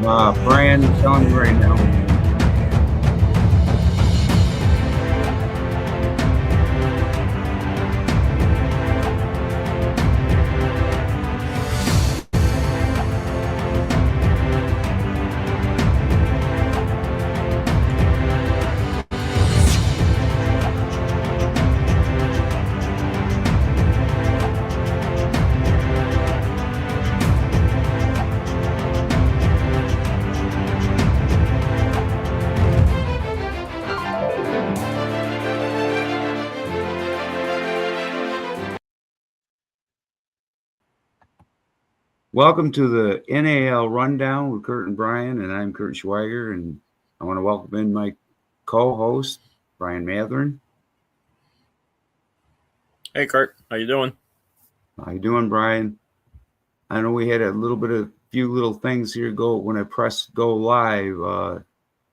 Brian, I'm telling you right now. Welcome to the NAL Rundown with Curt and Brian, and I'm Curt Schweiger, and I want to welcome in my co-host, Brian Mathern. Hey, Curt, how you doing? How you doing, Brian? I know we had a few little things here go when I pressed go live.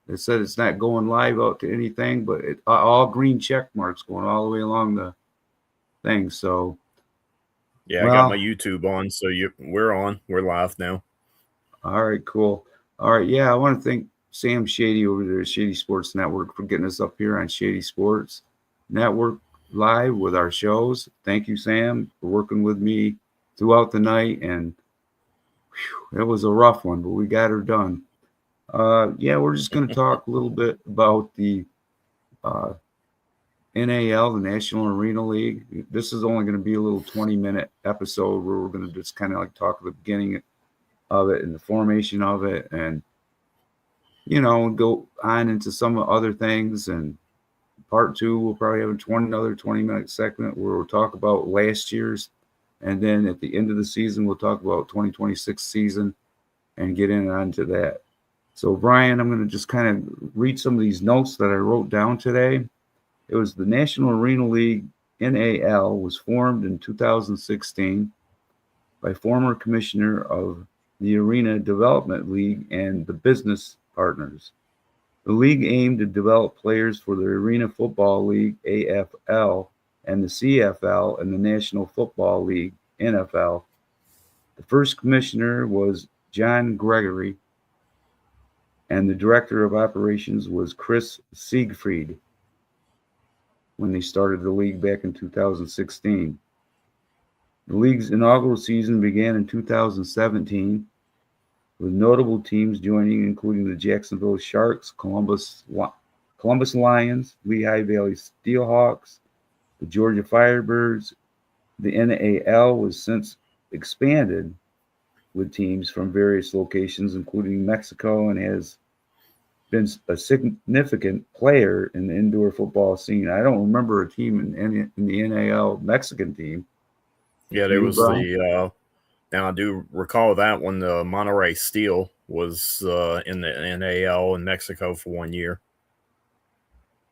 It said it's not going live out to anything, but all green check marks going all the way along the thing. So, Yeah, I got my YouTube on, so we're on. We're live now. All right, cool. All right, yeah, I want to thank Sam Shady over there at Shady Sports Network for getting us up here on Shady Sports Network live with our shows. Thank you, Sam, for working with me throughout the night, and it was a rough one, but we got her done. Yeah, we're just going to talk a little bit about the NAL, the National Arena League. This is only going to be a little 20-minute episode where we're going to just kind of like talk at the beginning of it and the formation of it, and go on into some other things. And part two, we'll probably have another 20-minute segment where we'll talk about last year's, and then at the end of the season, we'll talk about 2026 season and get in onto that. So, Brian, I'm going to just kind of read some of these notes that I wrote down today. It was the National Arena League, NAL, was formed in 2016 by former commissioner of the Arena Development League and the business partners. The league aimed to develop players for the Arena Football League, AFL, and the CFL and the National Football League, NFL. The first commissioner was John Gregory, and the director of operations was Chris Siegfried when they started the league back in 2016. The league's inaugural season began in 2017 with notable teams joining, including the Jacksonville Sharks, Columbus Lions, Lehigh Valley Steelhawks, the Georgia Firebirds. The NAL was since expanded with teams from various locations, including Mexico, and has been a significant player in the indoor football scene. I don't remember a team in the NAL Mexican team. Yeah, there was now I do recall that when the Monterrey Steel was in the NAL in Mexico for 1 year.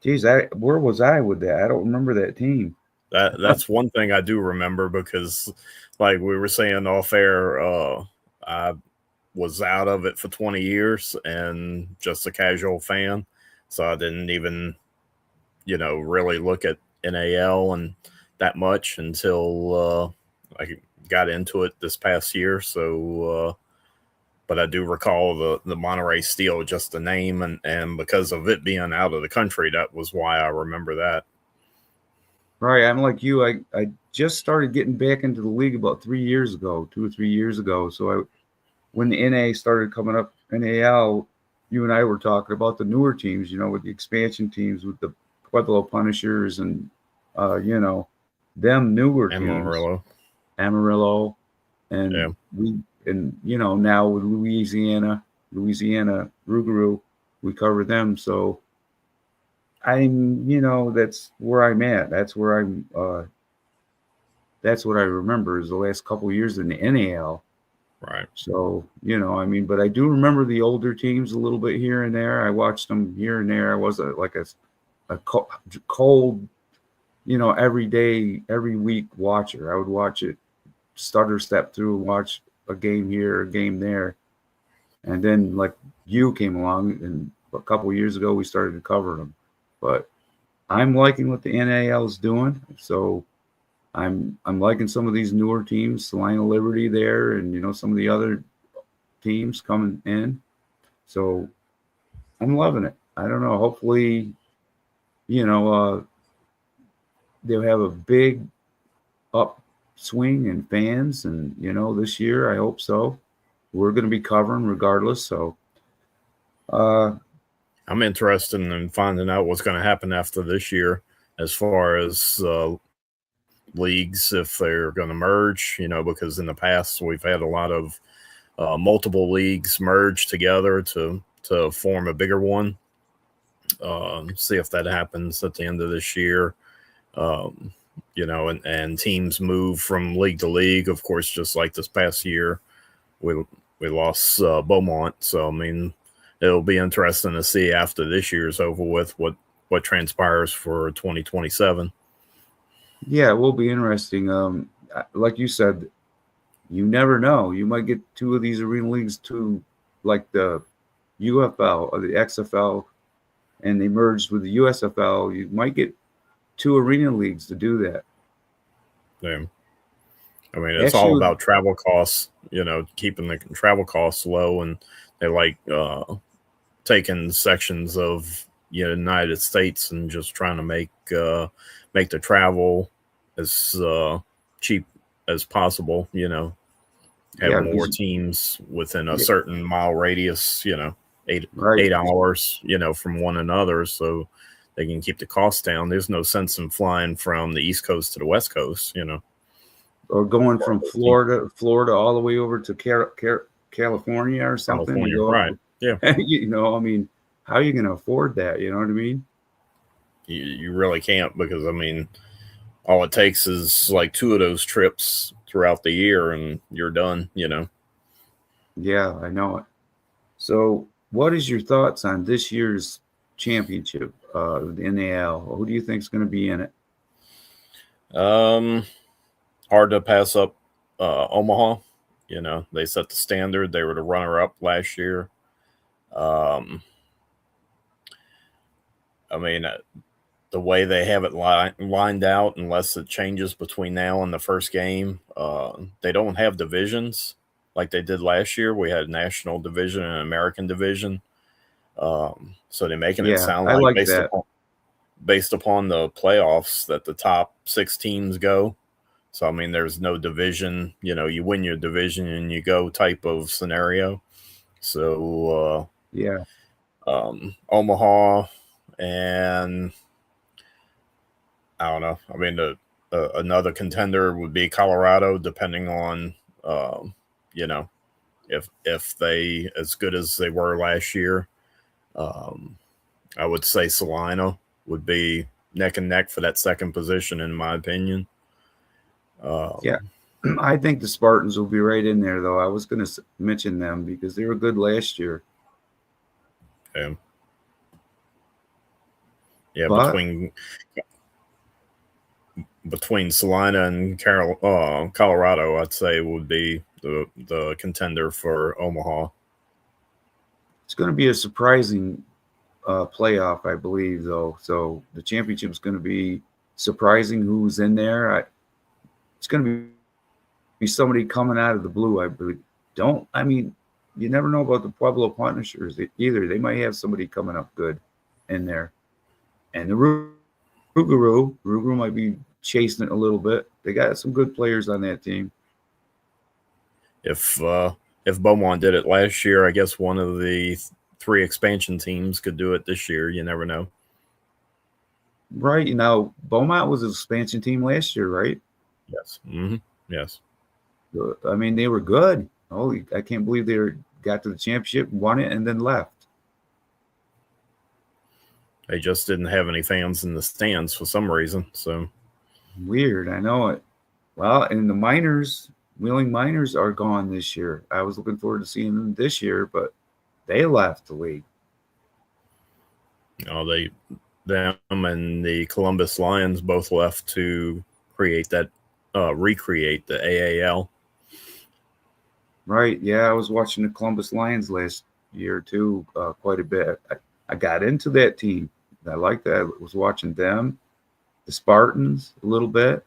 Geez, where was I with that? I don't remember that team. That's one thing I do remember because, like we were saying off air, I was out of it for 20 years and just a casual fan, so I didn't even, really look at NAL and that much until I got into it this past year. So, but I do recall the Monterey Steel, just the name, and because of it being out of the country, that was why I remember that. Right, I'm like you. I just started getting back into the league about 3 years ago, 2 or 3 years ago. So when the NA started coming up, NAL, you and I were talking about the newer teams, with the expansion teams, with the Pueblo Punishers and, them newer Amarillo. teams. Amarillo. And now with Louisiana, Rougarou, we cover them. So that's where I'm at. That's what I remember is the last couple of years in the NAL. Right. So, but I do remember the older teams a little bit here and there. I watched them here and there. I was a cold, every day, every week watcher. I would watch it, stutter step through, watch a game here, a game there. And then like you came along, and a couple of years ago, we started to cover them. But I'm liking what the NAL is doing. So I'm liking some of these newer teams, Salina Liberty there, and some of the other teams coming in. So I'm loving it. I don't know. Hopefully, they'll have a big upswing in fans, and this year I hope so. We're going to be covering regardless. So, I'm interested in finding out what's going to happen after this year as far as leagues, if they're going to merge, because in the past we've had a lot of multiple leagues merge together to form a bigger one. See if that happens at the end of this year. And teams move from league to league. Of course, just like this past year, we lost Beaumont. So, I mean, it'll be interesting to see after this year's over with what transpires for 2027. Yeah, it will be interesting. Like you said, you never know. You might get two of these arena leagues to like the UFL or the XFL, and they merged with the USFL. You might get two arena leagues to do that. Yeah. I mean, it's all about travel costs, keeping the travel costs low, and they like taking sections of United States and just trying to make the travel as cheap as possible. Have more teams within a certain mile radius. 8 hours, from one another, so they can keep the costs down. There's no sense in flying from the East Coast to the West Coast, or going from Florida all the way over to California or something. California, right? Yeah. I mean, how are you going to afford that? You know what I mean? You really can't, because I mean, all it takes is like 2 of those trips throughout the year, and you're done. Yeah, I know it. So, what is your thoughts on this year's championship, the NAL? Who do you think is going to be in it? Hard to pass up Omaha. They set the standard. They were the runner-up last year. I mean, the way they have it lined out, unless it changes between now and the first game, they don't have divisions like they did last year. We had national division and American division. So they're making it sound like based upon the playoffs that the top 6 teams go. So, I mean, there's no division, you win your division and you go type of scenario. So, Omaha, and I don't know. I mean, another contender would be Colorado, depending on, if they as good as they were last year. I would say Salina would be neck and neck for that second position, in my opinion. I think the Spartans will be right in there, though. I was going to mention them because they were good last year. Yeah, between Salina and Colorado, I'd say would be the contender for Omaha. It's going to be a surprising playoff, I believe, though. So the championship is going to be surprising who's in there. It's going to be somebody coming out of the blue, I believe. You never know about the Pueblo Punishers either. They might have somebody coming up good in there. And the Rougarou might be chasing it a little bit. They got some good players on that team. If Beaumont did it last year, I guess one of the 3 expansion teams could do it this year. You never know. Right. Beaumont was an expansion team last year, right? Yes. Mm-hmm. Yes. I mean, they were good. I can't believe they got to the championship, won it, and then left. They just didn't have any fans in the stands for some reason. So weird. I know it. Well, and the Miners, Wheeling Miners, are gone this year. I was looking forward to seeing them this year, but they left the league. Them and the Columbus Lions both left to recreate the AAL. Right. Yeah, I was watching the Columbus Lions last year too, quite a bit. I got into that team. I liked that. I was watching them, the Spartans a little bit.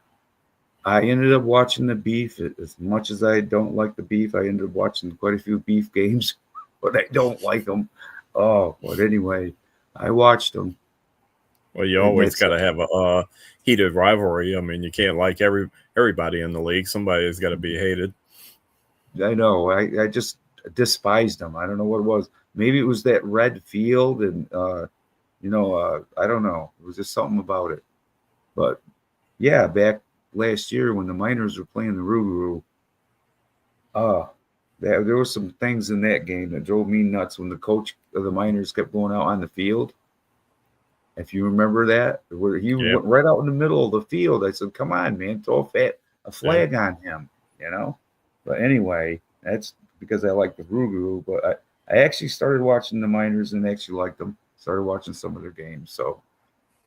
I ended up watching the Beef. As much as I don't like the Beef, I ended up watching quite a few Beef games. but I don't like them. Oh, but anyway, I watched them. Well, you And always that's, got to have a heated rivalry. I mean, you can't like everybody in the league. Somebody's got to be hated. I know. I just despised them. I don't know what it was. Maybe it was that red field, and I don't know. It was just something about it. But yeah, back last year when the Miners were playing the Rougarou, uh, there were some things in that game that drove me nuts when the coach of the Miners kept going out on the field. If you remember that, where he Yeah, went right out in the middle of the field, I said, "Come on, man, throw a yeah, flag on him," But anyway, that's because I like the Rougarou. But I actually started watching the Miners and actually liked them. Started watching some of their games, so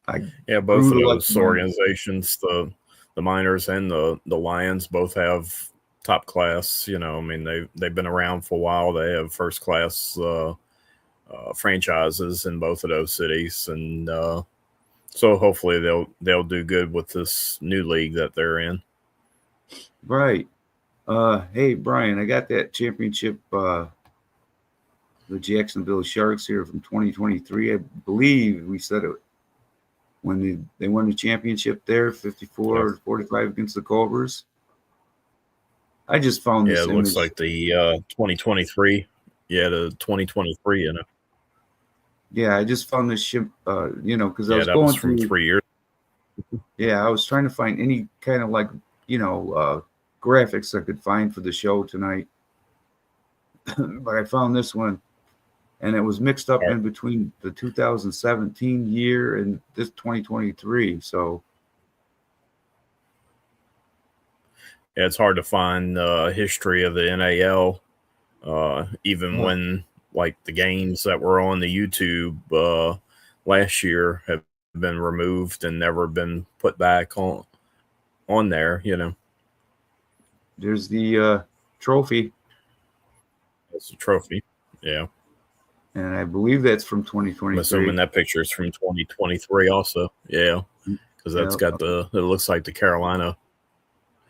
I yeah. Both grew of to like the those Miners. organizations, the Miners and the Lions, both have top class. I mean, they've been around for a while. They have first class franchises in both of those cities, and so hopefully they'll do good with this new league that they're in. Right. Hey Brian, I got that championship. The Jacksonville Sharks here from 2023. I believe we said it when they won the championship there, Yeah, 54-45 against the Cobras. I just found yeah. this It looks image. like the 2023. Yeah, the 2023. Yeah, I just found this ship, because I Yeah, was that was going from through. 3 years. Yeah, I was trying to find any kind of graphics I could find for the show tonight, but I found this one, and it was mixed up All right. in between the 2017 year and this 2023. So Yeah, it's hard to find history of the NAL, even uh, when like the games that were on the YouTube last year have been removed and never been put back on there. there's the trophy, It's a trophy. Yeah, and I believe that's from I'm assuming 2023. that picture is from 2023 also. Yeah, because that's Yeah, got it looks like the Carolina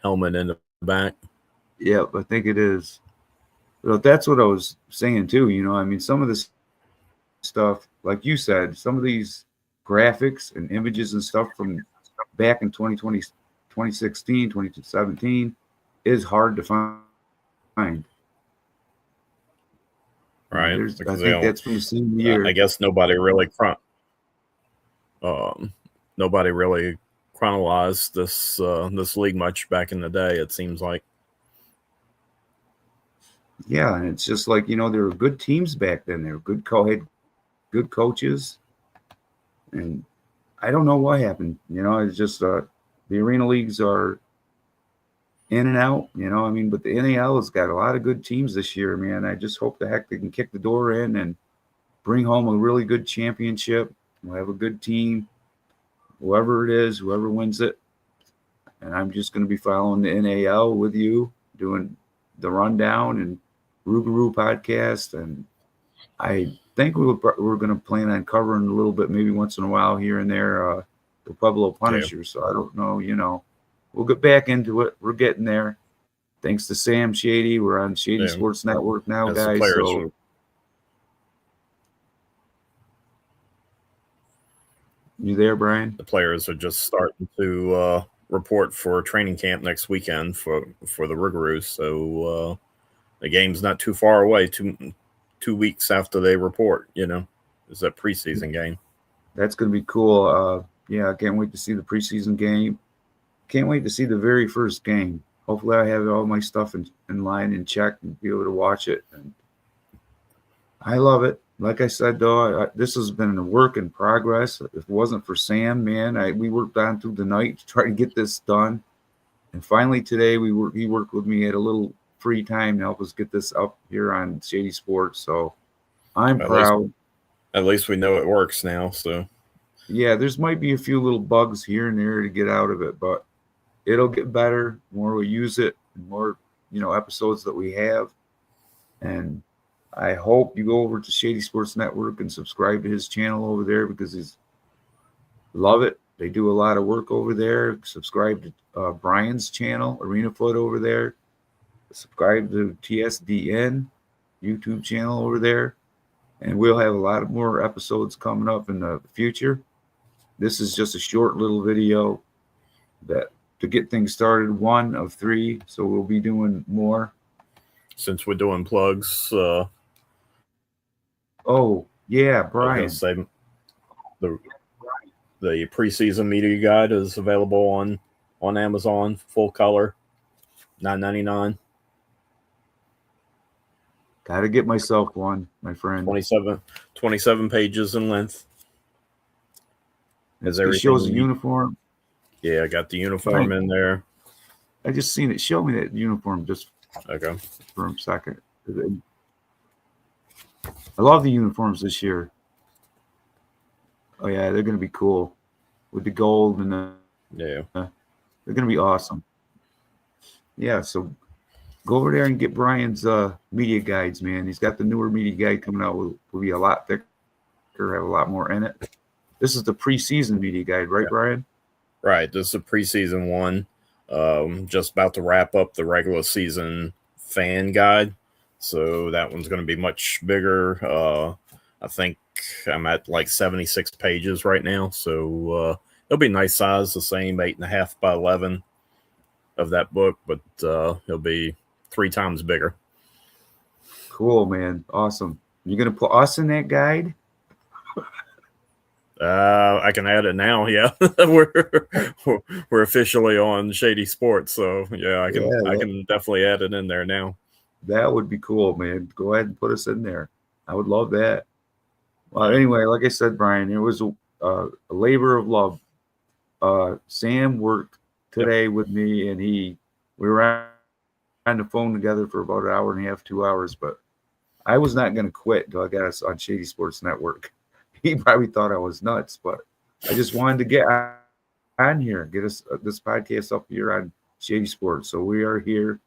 helmet in the back. yeah, I think it is. But that's what I was saying too. I mean, some of this stuff, like you said, some of these graphics and images and stuff from back in 2020, 2016, 2017 is hard to find. Right? I Because they think don't. that's from the same I year. guess um, nobody really chronologized this league much back in the day. It seems like. Yeah, and it's just like there were good teams back then. There were had good coaches, and I don't know what happened. It's just the arena leagues are in and out. I mean, but the NAL has got a lot of good teams this year, man. I just hope the heck they can kick the door in and bring home a really good championship. We'll have a good team, whoever it is, whoever wins it. And I'm just going to be following the NAL with you, doing the rundown and Rougarou podcast. And I think we're going to plan on covering a little bit, maybe once in a while here and there, the Pueblo Yeah, Punisher. So I don't know. We'll get back into it. We're getting there. Thanks to Sam Shady. We're on Shady yeah. Sports Network now, As guys. So you there, Brian? the players are just starting to report for training camp next weekend for the Rougarous. So the game's not too far away. 2 weeks after they report, is that preseason game. That's going to be cool. Yeah, I can't wait to see the preseason game. Can't wait to see the very first game. Hopefully, I have all my stuff in line and check and be able to watch it. And I love it. Like I said, though, this has been a work in progress. If it wasn't for Sam, man, we worked on through the night to try to get this done. And finally, today, he worked with me at a little free time to help us get this up here on Shady Sports. So I'm At least proud. at least we know it works now. So Yeah, there's might be a few little bugs here and there to get out of it, but it'll get better. The more we use it, the more episodes that we have. And I hope you go over to Shady Sports Network and subscribe to his channel over there because he's love it. They do a lot of work over there. Subscribe to Brian's channel, Arena Foot over there. Subscribe to TSDN. YouTube channel over there. And we'll have a lot of more episodes coming up in the future. This is just a short little video that to get things started, 1 of 3. So we'll be doing more. Since we're doing plugs, oh yeah, Brian. I was gonna say the preseason media guide is available on Amazon, full color, $9.99. Gotta get myself one, my friend. 27 pages in length. It shows the uniform. Yeah, I got the uniform in there. I just seen it. Show me that uniform just okay for a second. I love the uniforms this year. Oh yeah, they're gonna be cool with the gold and they're gonna be awesome. Yeah, so go over there and get Brian's media guides, man. He's got the newer media guide coming out. Will be a lot thicker, have a lot more in it. This is the preseason media guide, right, Brian? Right. This is a preseason one. Just about to wrap up the regular season fan guide. So that one's going to be much bigger. I think I'm at like 76 pages right now. So it'll be nice size, the same 8.5 by 11 of that book, but it'll be 3 times bigger. Cool, man. Awesome. You're going to put us in that guide? I can add it now. Yeah, we're officially on Shady Sports, so yeah, I can definitely add it in there now. That would be cool, man. Go ahead and put us in there. I would love that. Well, anyway, like I said, Brian, it was a labor of love. Sam worked today with me, and we were on the phone together for about 1.5 hours, 2 hours. But I was not going to quit until I got us on Shady Sports Network. He probably thought I was nuts, but I just wanted to get on here, get us this podcast up here on Shady Sports. So we are here,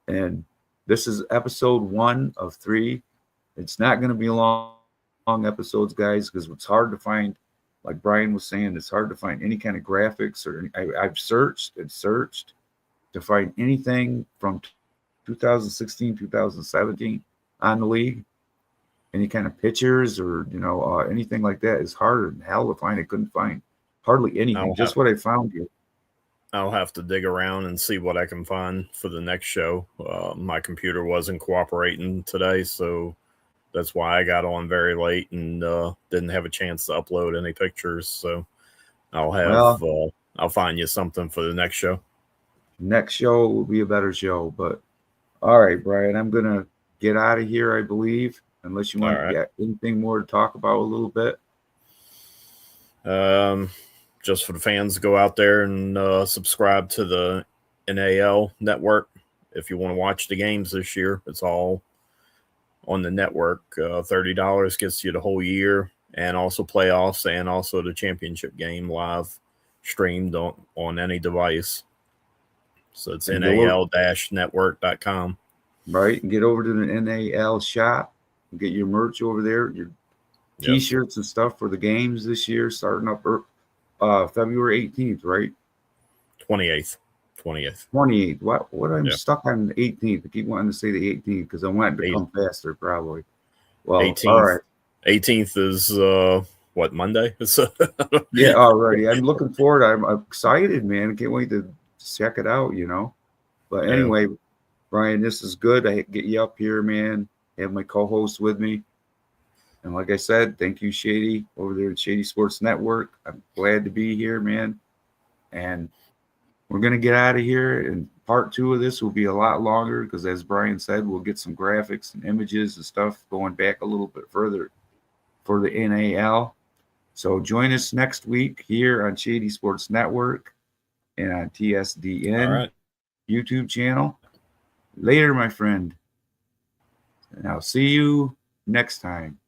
and this is episode 1 of 3. It's not going to be long episodes, guys, because it's hard to find, like Brian was saying, it's hard to find any kind of graphics or I've searched and searched to find anything from 2016, 2017 on the league. Any kind of pictures or, anything like that is harder than hell to find. I couldn't find hardly anything, just what I found here. I'll have to dig around and see what I can find for the next show. My computer wasn't cooperating today, so that's why I got on very late and didn't have a chance to upload any pictures. So I'll find you something for the next show. Next show will be a better show. But all right, Brian, I'm going to get out of here, I believe. Unless you want to get anything more to talk about a little bit. Just for the fans to go out there and subscribe to the NAL network. If you want to watch the games this year, it's all on the network. $30 gets you the whole year, and also playoffs and also the championship game live streamed on any device. So it's NAL-network.com. Right. And get over to the NAL shop. Get your merch over there, your T-shirts and stuff for the games this year, starting up February 18th, right? 28th. 28th. What? I'm stuck on the 18th. I keep wanting to say the 18th because I want it to come faster, probably. Well, 18th, all right. 18th is Monday? Yeah, already. I'm looking forward. I'm excited, man. I can't wait to check it out, But anyway, Brian, this is good. I get you up here, man. Have my co-host with me. And like I said, thank you, Shady, over there at Shady Sports Network. I'm glad to be here, man. And we're going to get out of here. And part 2 of this will be a lot longer because, as Brian said, we'll get some graphics and images and stuff going back a little bit further for the NAL. So join us next week here on Shady Sports Network and on TSDN YouTube channel. Later, my friend. And I'll see you next time.